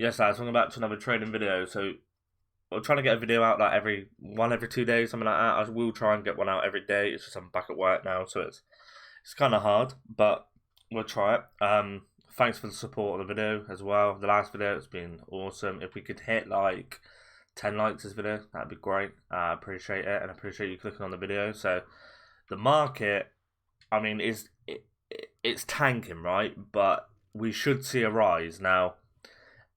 Yes, lads, welcome back to another trading video. So, I'm trying to get a video out like every 2 days, something like that. I will try and get one out every day. It's just I'm back at work now, so it's kind of hard, but we'll try it. Thanks for the support of the video as well. The last video has been awesome. If we could hit like 10 likes this video, that'd be great. I appreciate it, and I appreciate you clicking on the video. So, the market, I mean, it's tanking, right? But we should see a rise now.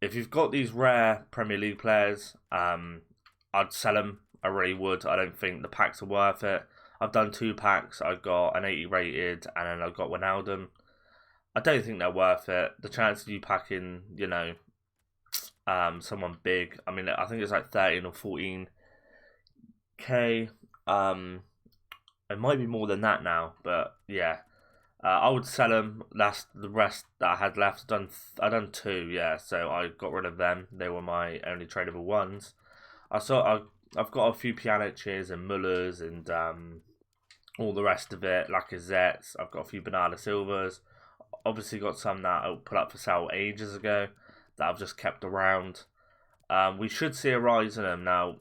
If you've got these rare Premier League players, I'd sell them. I really would. I don't think the packs are worth it. I've done 2 packs. I got an 80 rated, and then I got Wijnaldum. I don't think they're worth it. The chance of you packing, someone big. I mean, I think it's like 13 or 14k. It might be more than that now, but yeah. I would sell them. That's the rest that I had left. I done 2, yeah. So I got rid of them. They were my only tradable ones. I've got a few Pjanic's and Muller's and all the rest of it. Lacazette's. I've got a few Bernardo Silvas. Obviously got some that I put up for sale ages ago that I've just kept around. We should see a rise in them now.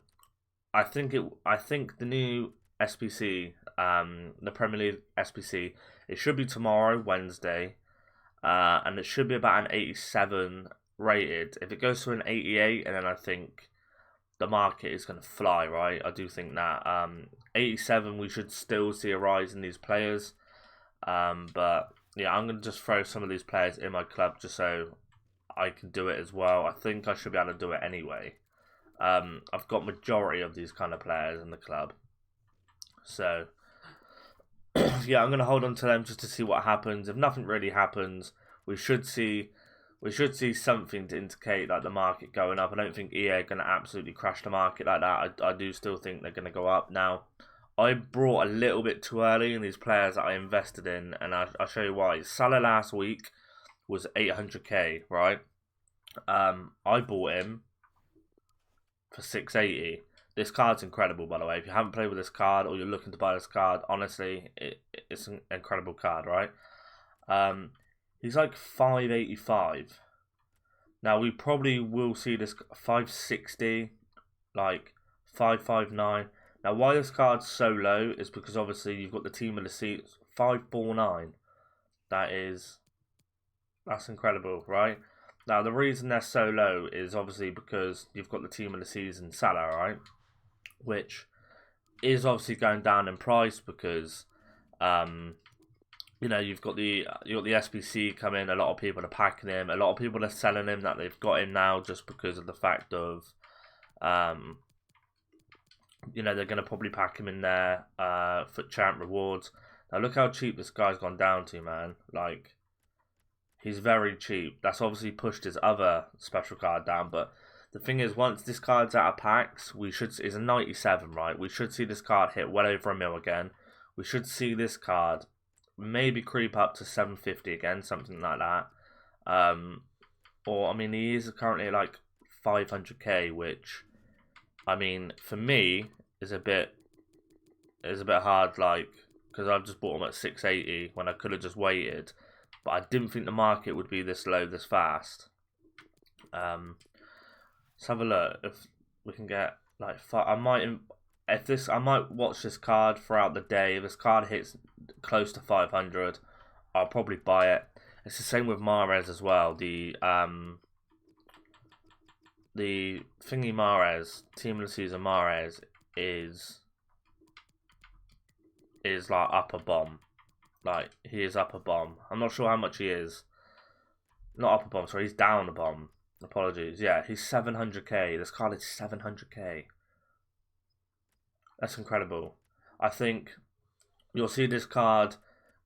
I think the new SPC, the Premier League SPC. It should be tomorrow, Wednesday, and it should be about an 87 rated. If it goes to an 88, and then I think the market is going to fly, right? I do think that 87, we should still see a rise in these players. But yeah, I'm going to just throw some of these players in my club just so I can do it as well. I think I should be able to do it anyway. I've got majority of these kind of players in the club, so. Yeah, I'm gonna hold on to them just to see what happens. If nothing really happens, we should see something to indicate like the market going up. I don't think EA are gonna absolutely crash the market like that. I do still think they're gonna go up. Now, I brought a little bit too early in these players that I invested in, and I'll show you why. Salah last week was 800k, right? I bought him for 680. This card's incredible, by the way. If you haven't played with this card or you're looking to buy this card, honestly, it's an incredible card, right? He's like 585. Now, we probably will see this 560, like 559. Now, why this card's so low is because, obviously, you've got the team of the seats, 549. That's incredible, right? Now, the reason they're so low is obviously because you've got the team of the season, Salah, right? Which is obviously going down in price because, you've got the SBC come in. A lot of people are packing him. A lot of people are selling him that they've got him now just because of the fact of, they're going to probably pack him in there for champ rewards. Now look how cheap this guy's gone down to, man. Like, he's very cheap. That's obviously pushed his other special card down, but the thing is, once this card's out of packs, it's a 97, right? We should see this card hit well over a mil again. We should see this card maybe creep up to 750 again, something like that. Or, I mean, he is currently like 500k, which, I mean, for me, is a bit hard, like, because I've just bought him at 680 when I could have just waited. But I didn't think the market would be this low this fast. Let's have a look if we can get like I might watch this card throughout the day. If this card hits close to 500, I'll probably buy it. It's the same with Mahrez as well. The thingy Mahrez, team of the season Mahrez is like up a bomb. Like, he is up a bomb. I'm not sure how much he is. Not up a bomb, sorry, he's down a bomb. Apologies. Yeah, he's 700k. This card is 700k. That's incredible. I think you'll see this card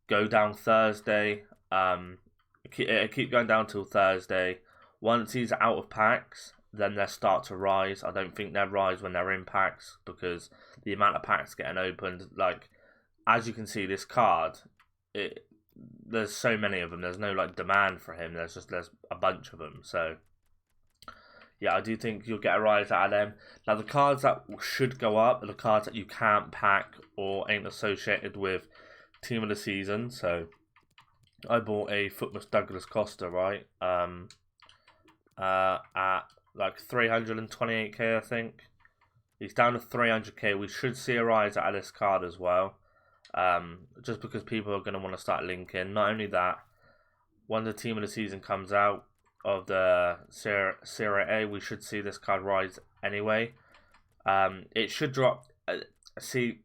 go down Thursday. Keep going down till Thursday. Once he's out of packs, then they'll start to rise. I don't think they'll rise when they're in packs because the amount of packs getting opened, like, as you can see, this card, there's so many of them. There's no like demand for him. There's a bunch of them. So yeah, I do think you'll get a rise out of them. Now, the cards that should go up are the cards that you can't pack or ain't associated with team of the season. So I bought a Footmas Douglas Costa, right? at like 328k, I think. He's down to 300k. We should see a rise out of this card as well. Just because people are going to want to start linking. Not only that, when the team of the season comes out of the Serie A, we should see this card rise anyway. It should drop. See,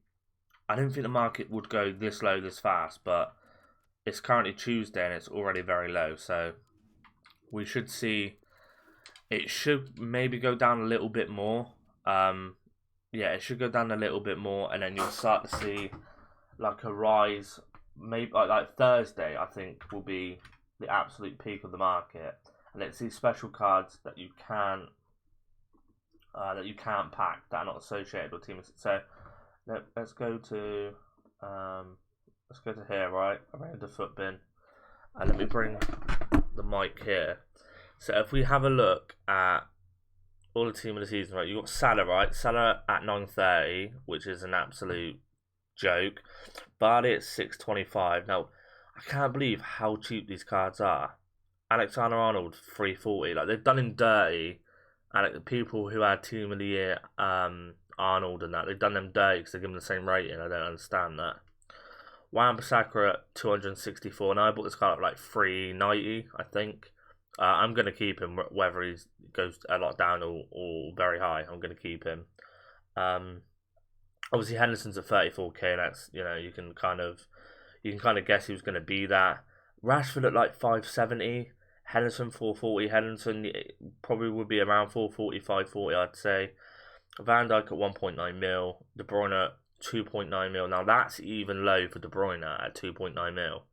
I don't think the market would go this low this fast, but it's currently Tuesday and it's already very low. So we should see it should maybe go down a little bit more. Yeah, it should go down a little bit more, and then you'll start to see like a rise. Maybe like Thursday, I think, will be the absolute peak of the market, and it's these special cards that you can't pack that are not associated with teams. So let's go to here, right around the foot bin, and let me bring the mic here. So if we have a look at all the team of the season, right, you got Salah, right? Salah at 930, which is an absolute joke. Barley at 625. Now, I can't believe how cheap these cards are. Alexander-Arnold 340. Like, they've done him dirty. And people who had team of the year Arnold and that, they've done them dirty because they give them the same rating. I don't understand that. Wan-Bissaka at 264. Now I bought this card at like 390, I think. I'm going to keep him whether he goes a lot down or very high. I'm going to keep him. Obviously Henderson's at 34k. That's, you know, you can kind of guess he was going to be that. Rashford at like 570. Henderson 440. Henderson probably would be around 440, 540, I'd say. Van Dijk at 1.9 mil. De Bruyne at 2.9 mil. Now that's even low for De Bruyne at 2.9 mil.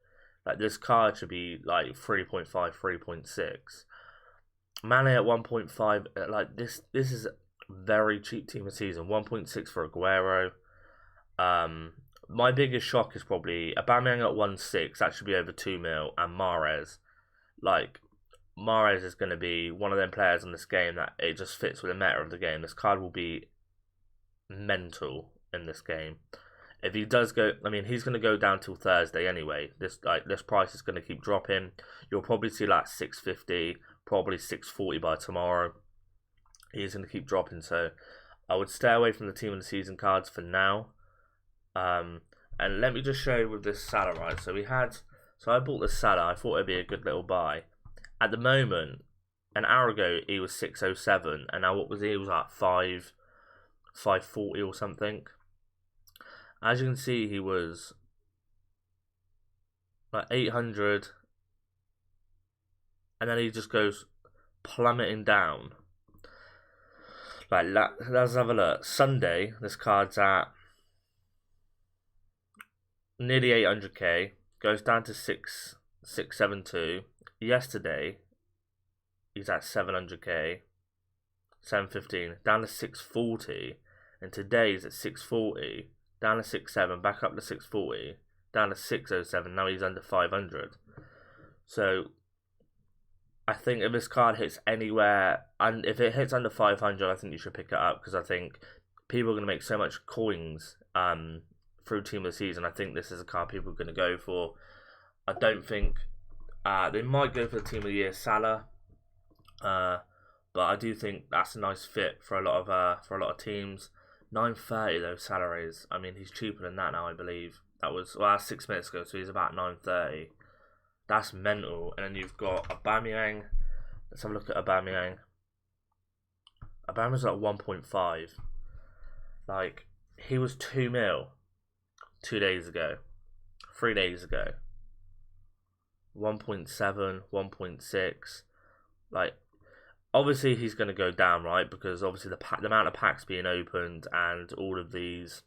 Like, this card should be like 3.5, 3.6. Mane at 1.5. Like, this is a very cheap team of season. 1.6 for Aguero. My biggest shock is probably Aubameyang at 1.6. That should be over 2 mil. And Mahrez. Like, Mahrez is going to be one of them players in this game that it just fits with the meta of the game. This card will be mental in this game. If he does go, I mean, he's going to go down till Thursday anyway. This price is going to keep dropping. You'll probably see like 650, probably 640 by tomorrow. He's going to keep dropping, so I would stay away from the team of the season cards for now. And let me just show you with this Salah, right? So I bought this Salah. I thought it'd be a good little buy. At the moment, an hour ago he was 607, and now what was he? He was like 540 or something. As you can see, he was like 800, and then he just goes plummeting down. Like, let's have a look. Sunday, this card's at nearly 800k, goes down to 672. Yesterday, he's at 700k, 715, down to 640, and today he's at 640. Down to 6.7, back up to 6.40, down to 6.07. Now he's under 500. So I think if this card hits anywhere, and if it hits under 500, I think you should pick it up, because I think people are going to make so much coins through team of the season. I think this is a card people are going to go for. I don't think they might go for the team of the year Salah, but I do think that's a nice fit for a lot of teams. 930 though salaries. I mean, he's cheaper than that now, I believe. That's 6 minutes ago, so he's about 930. That's mental. And then you've got Aubameyang. Let's have a look at Aubameyang. Aubameyang's at 1.5. Like, he was 2 mil 2 days ago, 3 days ago. 1.7, 1.6. Like, obviously he's going to go down, right? Because obviously the amount of packs being opened and all of these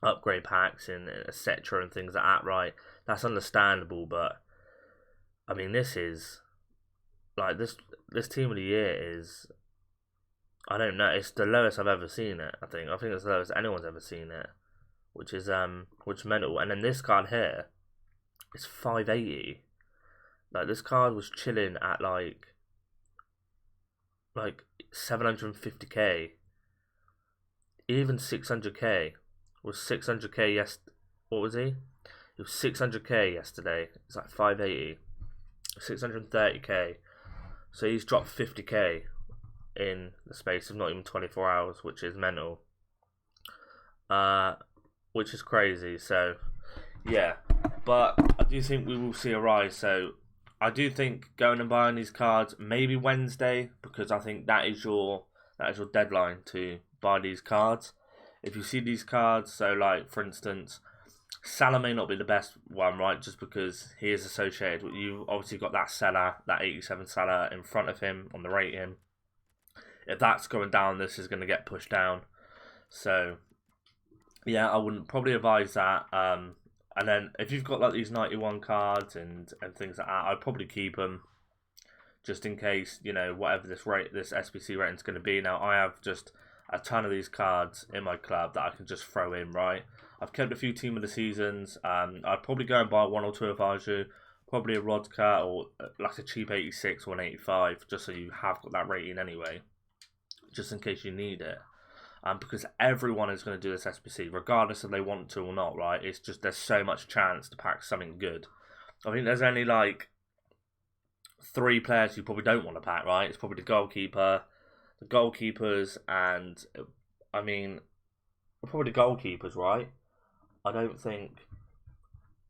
upgrade packs and etc. and things like that, right? That's understandable, but I mean, this is like this team of the year is, I don't know, it's the lowest I've ever seen it. I think it's the lowest anyone's ever seen it, which is mental. And then this card here is 580. Like, this card was chilling at like 750k, even 600k. Was 600k what was he? It was 600k yesterday. It's like 580, 630k. So he's dropped 50k in the space of not even 24 hours, which is mental. Which is crazy. So yeah, but I do think we will see a rise. So I do think going and buying these cards maybe Wednesday, because I think that is your deadline to buy these cards. If you see these cards, so like for instance, Salah may not be the best one, right? Just because he is associated with you. Obviously got that Salah, that 87 Salah in front of him on the rating. If that's going down, this is going to get pushed down. So yeah, I wouldn't probably advise that. And then if you've got like these 91 cards and things like that, I'd probably keep them just in case, you know, whatever this SBC rating is going to be. Now I have just a ton of these cards in my club that I can just throw in, right? I've kept a few team of the seasons. I'd probably go and buy one or two if I was you. Probably a Rodka or like a cheap 86 or an 85, just so you have got that rating anyway, just in case you need it. Because everyone is going to do this SBC, regardless if they want to or not, right? It's just there's so much chance to pack something good. I think there's only like 3 players you probably don't want to pack, right? It's probably the goalkeeper, the goalkeepers, and I mean, probably the goalkeepers, right? I don't think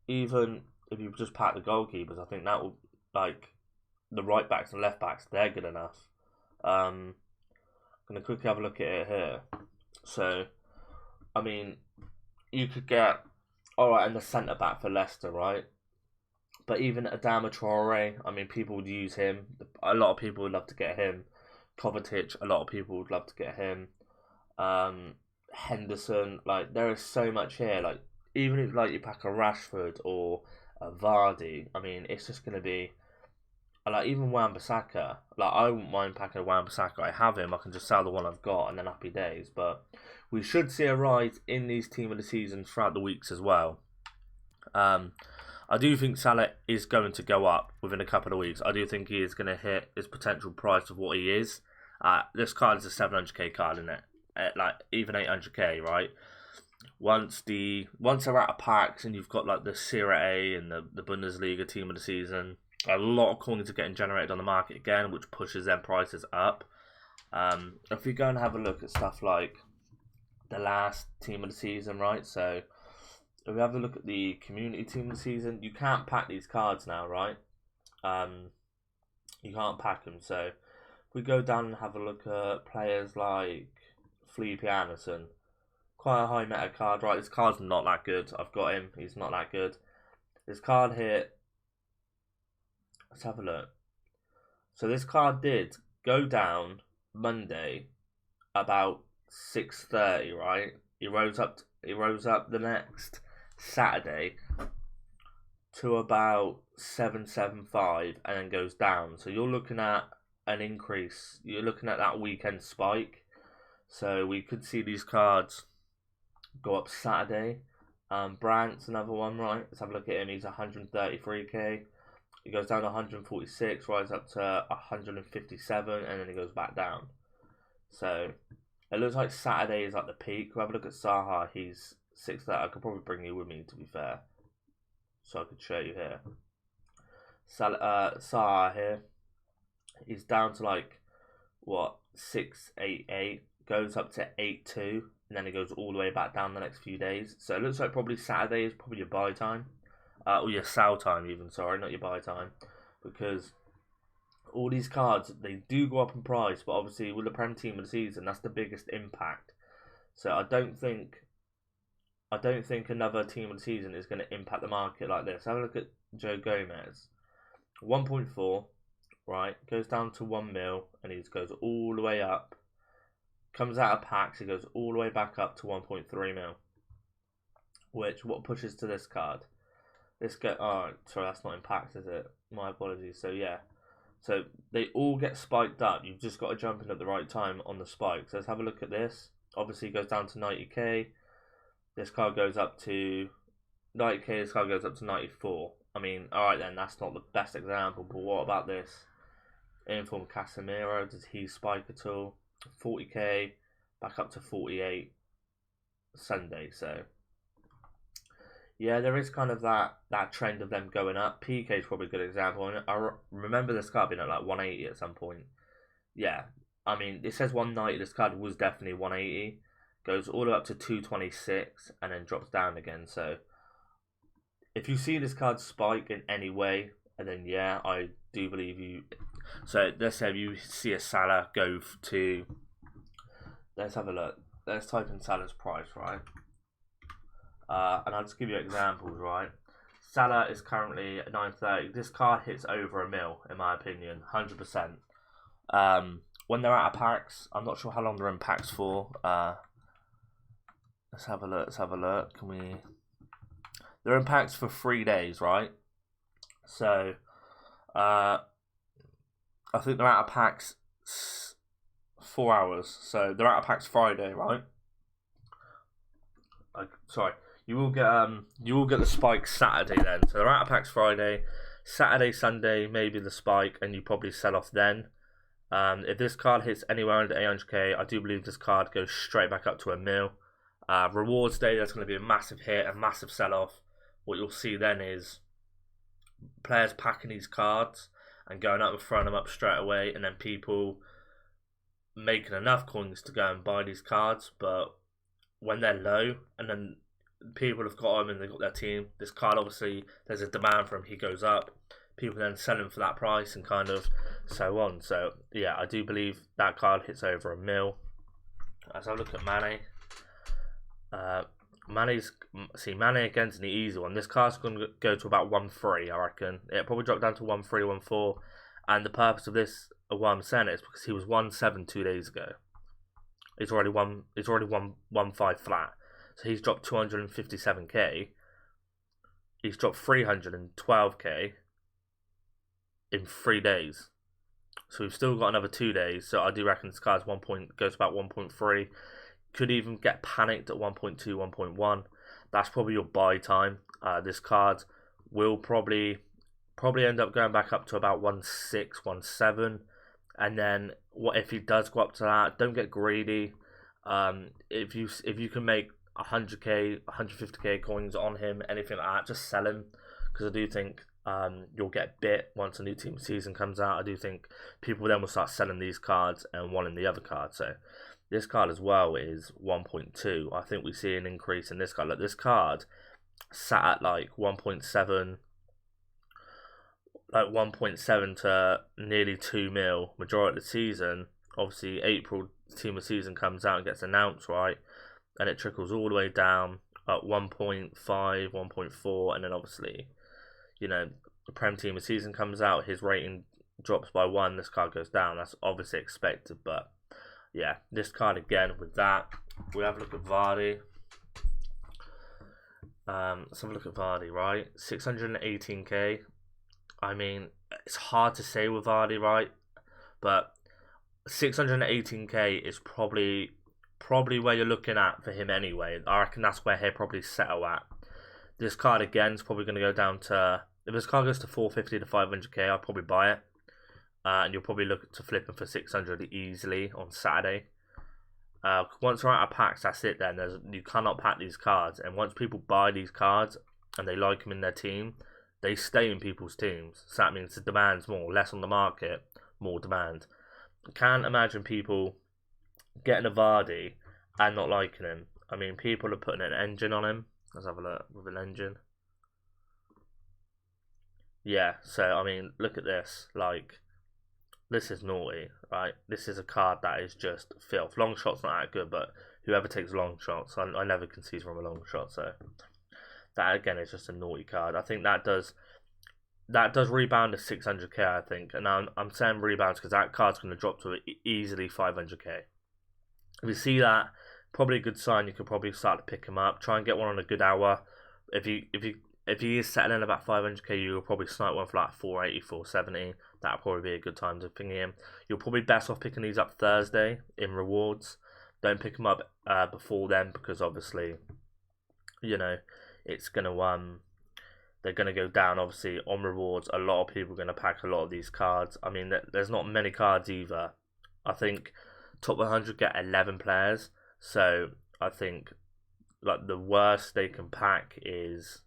even if you just pack the goalkeepers, I think that will, like, the right backs and left backs, they're good enough. I'm going to quickly have a look at it here. So, I mean, you could get, alright, and the centre back for Leicester, right? But even Adama Traore, I mean, people would use him. A lot of people would love to get him. Kovacic, a lot of people would love to get him. Henderson, like, there is so much here. Like, even if like you pack a Rashford or a Vardy, I mean, it's just going to be, like, even Wan-Bissaka, like, I wouldn't mind packing a Wan-Bissaka. I have him, I can just sell the one I've got and then happy days. But we should see a rise in these team of the seasons throughout the weeks as well. I do think Salah is going to go up within a couple of weeks. I do think he is going to hit his potential price of what he is. This card is a 700k card, isn't it? Like, even 800k, right? Once they're out of packs and you've got like the Serie A and the Bundesliga team of the season, a lot of coins are getting generated on the market again, which pushes their prices up. If we go and have a look at stuff like the last team of the season, right? So if we have a look at the community team of the season, you can't pack these cards now, right? You can't pack them. So if we go down and have a look at players like Felipe Anderson, quite a high meta card, right? This card's not that good. I've got him. He's not that good. This card here, let's have a look. So this card did go down Monday about 6:30, right? He rose up the next Saturday to about 775 and then goes down. So you're looking at an increase. You're looking at that weekend spike. So we could see these cards go up Saturday. Brandt's another one, right? Let's have a look at him. He's 133k. He goes down to 146, rises up to 157, and then he goes back down. So it looks like Saturday is like the peak. We'll have a look at Saha. He's 6:30. I could probably bring you with me, to be fair, so I could show you here. Saha here, he's down to like what 688, goes up to 82, and then it goes all the way back down the next few days. So it looks like probably Saturday is probably your buy time. Or your sell time even, sorry, not your buy time. Because all these cards, they do go up in price, but obviously with the Prem team of the season, that's the biggest impact. So I don't think another team of the season is going to impact the market like this. Have a look at Joe Gomez. 1.4, right, goes down to 1 mil, and he goes all the way up. Comes out of packs, he goes all the way back up to 1.3 mil. Which, what pushes to this card? Oh, sorry, that's not in packs, is it? My apologies. So yeah, so they all get spiked up. You've just got to jump in at the right time on the spike. So let's have a look at this. Obviously, it goes down to 90k. This card goes up to 90k. This card goes up to 94. I mean, all right then, that's not the best example. But what about this? Inform Casemiro. Does he spike at all? 40k, back up to 48 Sunday. So Yeah, there is kind of that trend of them going up. PK is probably a good example. And remember this card being at like 180 at some point. Yeah, I mean it says 190. This card was definitely 180. Goes all the way up to 226 and then drops down again. So if you see this card spike in any way, and then yeah, I do believe you. So let's say you see a Salah go to. Let's have a look. Let's type in Salah's price, right? And I'll just give you examples, right? Salah is currently at 930. This card hits over a mil, in my opinion, 100%. When they're out of packs, I'm not sure how long they're in packs for. Let's have a look. Let's have a look. Can we? They're in packs for 3 days, right? So, I think they're out of packs 4 hours. So they're out of packs Friday, right? Sorry. You will get the spike Saturday then. So they're out of packs Friday, Saturday, Sunday, maybe the spike, and you probably sell off then. If this card hits anywhere under 800k, I do believe this card goes straight back up to a mil. Rewards day, there's going to be a massive hit, a massive sell off. What you'll see then is players packing these cards and going up and throwing them up straight away, and then people making enough coins to go and buy these cards, but when they're low and then people have got them and they've got their team, this card obviously there's a demand for him, he goes up, people then sell him for that price and kind of so on. So yeah, I do believe that card hits over a mil. As I look at Mane, Mane against an easy one. This card's going to go to about 1-3, I reckon. It'll probably drop down to 1-3, 1-4. And the purpose of this, why I'm saying it, is because he was 1-7 2 days ago. It's already 1-5 flat. So he's dropped 257k. He's dropped 312k in 3 days. So we've still got another 2 days. So I do reckon this card's goes about 1.3. Could even get panicked at 1.2, 1.1. That's probably your buy time. This card will probably end up going back up to about 1.6, 1.7. And then what if he does go up to that? Don't get greedy. If you can make 100k, 150k coins on him, anything like that, just sell him, because I do think you'll get bit once a new team season comes out. I do think people then will start selling these cards and wanting the other card. So this card as well is 1.2. I think we see an increase in this card. Like this card sat at like 1.7. Like 1.7 to nearly 2 mil majority of the season. Obviously, April team of season comes out and gets announced, right? And it trickles all the way down at 1.5, 1.4, and then obviously, the Prem team of season comes out, his rating drops by 1, this card goes down. That's obviously expected, but yeah, this card again with that. We have a look at Vardy. Let's have a look at Vardy, right? 618k. I mean, it's hard to say with Vardy, right? But 618k is probably where you're looking at for him anyway. I reckon that's where he'll probably settle at. This card again is probably going to go down to, if this card goes to 450 to 500k, I'll probably buy it. And you'll probably look to flip him for 600 easily on Saturday. Once we're out of packs, that's it then. You cannot pack these cards. And once people buy these cards and they like them in their team, they stay in people's teams. So that means the demand's more. Less on the market, more demand. I can't imagine people getting a Vardy and not liking him. I mean, people are putting an engine on him. Let's have a look with an engine. Yeah, so, I mean, look at this. Like, this is naughty, right? This is a card that is just filth. Long shot's not that good, but whoever takes long shots, I never concede from a long shot, so that again is just a naughty card. I think that does rebound to 600k, I think. And I'm saying rebounds because that card's going to drop to easily 500k. If you see that, probably a good sign. You could probably start to pick him up. Try and get one on a good hour. If he is settling about 500k, you'll probably snipe one for like 480, 470. That'll probably be a good time to ping him. You're probably best off picking these up Thursday in rewards. Don't pick them up before then, because obviously, it's gonna they're gonna go down. Obviously on rewards, a lot of people are gonna pack a lot of these cards. I mean, there's not many cards either. I think top 100 get 11 players, so I think like the worst they can pack is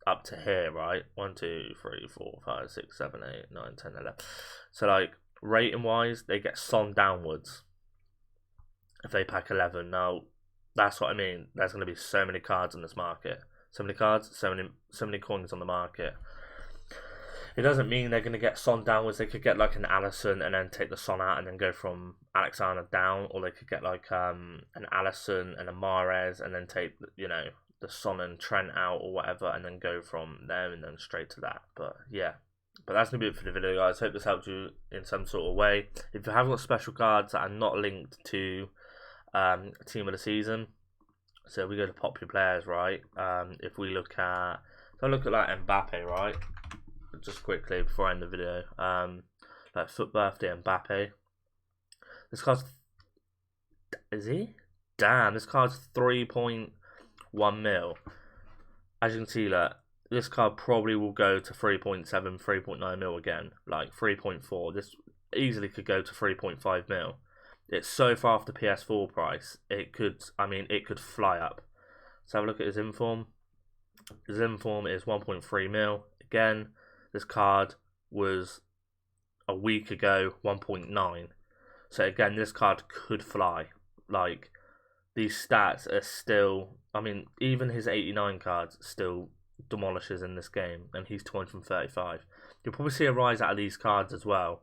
up to here, right? 1, 2, 3, 4, 5, 6, 7, 8, 9, 10, 11. So like rating wise, they get son downwards if they pack 11. Now that's what I mean. There's going to be so many cards in this market, so many cards, so many coins on the market. It doesn't mean they're going to get Son downwards. They could get like an Allison and then take the Son out and then go from Alexander down, or they could get like an Allison and a Mahrez and then take, you know, the Son and Trent out or whatever, and then go from there and then straight to that. But yeah, but that's gonna be it for the video, guys. Hope this helped you in some sort of way. If you have got special cards that are not linked to team of the season, so we go to popular players, right? If we look at, if I look at like Mbappe, right? Just quickly before I end the video, like Foot Birthday Mbappe. This card's, is he? Damn, this card's 3.1 mil. As you can see, look, this card probably will go to 3.7, 3.9 mil again, like 3.4. This easily could go to 3.5 mil. It's so far off the PS4 price. It could, I mean, it could fly up. Let's have a look at his inform. His inform is 1.3 mil. Again, this card was a week ago 1.9. So again, this card could fly. Like, these stats are still, I mean, even his 89 cards still demolishes in this game, and he's 235. You'll probably see a rise out of these cards as well,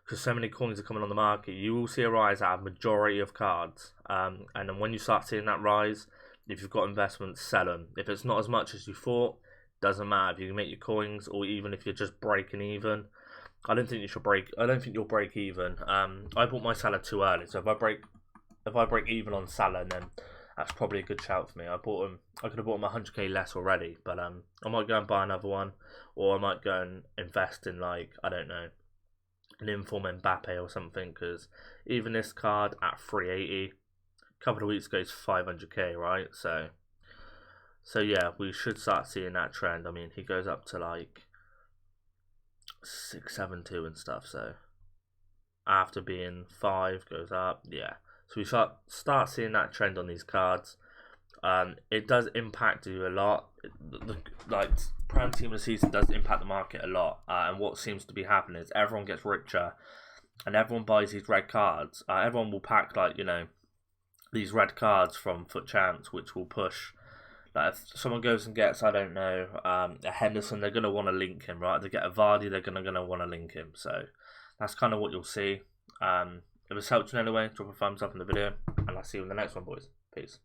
because so many coins are coming on the market. You will see a rise out of majority of cards, and then when you start seeing that rise, if you've got investments, sell them. If it's not as much as you thought, doesn't matter. If you can make your coins, or even if you're just breaking even, I don't think you should break. I don't think you'll break even. I bought my Salah too early, so if I break even on Salah, then that's probably a good shout for me. I could have bought him 100k less already, but I might go and buy another one, or I might go and invest in, like, I don't know, an inform Mbappe or something, because even this card at 380, a couple of weeks ago is 500k, right? So yeah, we should start seeing that trend. I mean, he goes up to like 672 and stuff, so after being 5 goes up, yeah. So we start seeing that trend on these cards. It does impact you a lot. Like, Prime Team of the Season does impact the market a lot. And what seems to be happening is everyone gets richer, and everyone buys these red cards. Everyone will pack, like, you know, these red cards from Foot Champs, which will push. Like, if someone goes and gets, I don't know, a Henderson, they're going to want to link him, right? They get a Vardy, they're going to want to link him. So that's kind of what you'll see. If this helped you in any way, drop a thumbs up in the video, and I'll see you in the next one, boys. Peace.